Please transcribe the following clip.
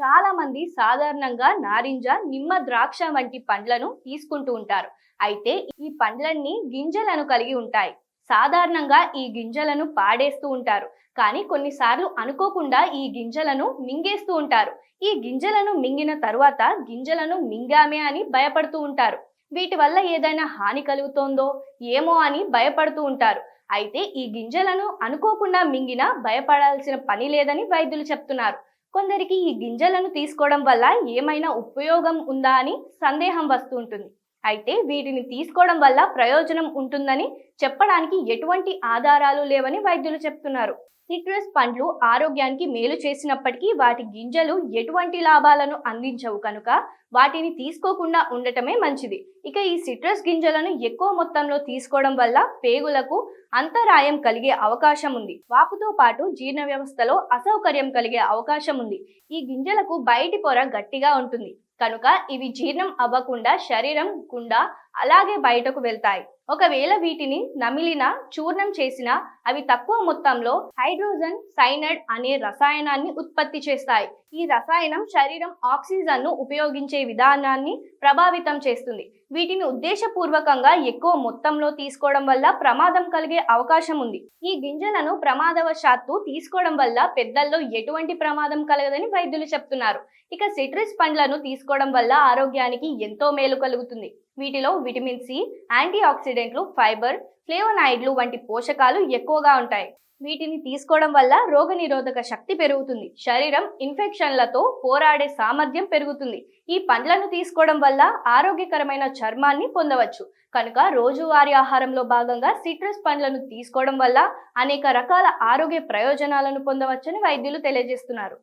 చాలా మంది సాధారణంగా నారింజ, నిమ్మ, ద్రాక్ష వంటి పండ్లను తీసుకుంటూ ఉంటారు. అయితే ఈ పండ్లన్నీ గింజలను కలిగి ఉంటాయి. సాధారణంగా ఈ గింజలను పాడేస్తూ ఉంటారు. కానీ కొన్నిసార్లు అనుకోకుండా ఈ గింజలను మింగేస్తూ ఉంటారు. ఈ గింజలను మింగిన తరువాత గింజలను మింగామే అని భయపడుతూ ఉంటారు. వీటి వల్ల ఏదైనా హాని కలుగుతోందో ఏమో అని భయపడుతూ ఉంటారు. అయితే ఈ గింజలను అనుకోకుండా మింగినా భయపడాల్సిన పని లేదని వైద్యులు చెప్తున్నారు. కొందరికి ఈ గింజలను తీసుకోవడం వల్ల ఏమైనా ఉపయోగం ఉందా అని సందేహం వస్తూ ఉంటుంది. అయితే వీటిని తీసుకోవడం వల్ల ప్రయోజనం ఉంటుందని చెప్పడానికి ఎటువంటి ఆధారాలు లేవని వైద్యులు చెప్తున్నారు. సిట్రస్ పండ్లు ఆరోగ్యానికి మేలు చేసినప్పటికీ వాటి గింజలు ఎటువంటి లాభాలను అందించవు కనుక వాటిని తీసుకోకుండా ఉండటమే మంచిది. ఇక ఈ సిట్రస్ గింజలను ఎక్కువ మొత్తంలో తీసుకోవడం వల్ల పేగులకు అంతరాయం కలిగే అవకాశం ఉంది. వాపుతో పాటు జీర్ణ వ్యవస్థలో అసౌకర్యం కలిగే అవకాశం ఉంది. ఈ గింజలకు బయటి పొర గట్టిగా ఉంటుంది కనుక ఇవి జీర్ణం అవ్వకుండా శరీరం గుండా అలాగే బయటకు వెళ్తాయి. ఒకవేళ వీటిని నమిలిన, చూర్ణం చేసినా అవి తక్కువ మొత్తంలో హైడ్రోజన్ సైనైడ్ అనే రసాయనాన్ని ఉత్పత్తి చేస్తాయి. ఈ రసాయనం శరీరం ఆక్సిజన్ను ఉపయోగించే విధానాన్ని ప్రభావితం చేస్తుంది. వీటిని ఉద్దేశపూర్వకంగా ఎక్కువ మొత్తంలో తీసుకోవడం వల్ల ప్రమాదం కలిగే అవకాశం ఉంది. ఈ గింజలను ప్రమాదవశాత్తు తీసుకోవడం వల్ల పెద్దల్లో ఎటువంటి ప్రమాదం కలగదని వైద్యులు చెప్తున్నారు. ఇక సిట్రస్ పండ్లను తీసుకోవడం వల్ల ఆరోగ్యానికి ఎంతో మేలు కలుగుతుంది. వీటిలో విటమిన్ సి, యాంటీ ఆక్సిడెంట్లు, ఫైబర్, ఫ్లేవనాయిడ్లు వంటి పోషకాలు ఎక్కువగా ఉంటాయి. వీటిని తీసుకోవడం వల్ల రోగనిరోధక శక్తి పెరుగుతుంది. శరీరం ఇన్ఫెక్షన్లతో పోరాడే సామర్థ్యం పెరుగుతుంది. ఈ పండ్లను తీసుకోవడం వల్ల ఆరోగ్యకరమైన చర్మాన్ని పొందవచ్చు. కనుక రోజువారీ ఆహారంలో భాగంగా సిట్రస్ పండ్లను తీసుకోవడం వల్ల అనేక రకాల ఆరోగ్య ప్రయోజనాలను పొందవచ్చని వైద్యులు తెలియజేస్తున్నారు.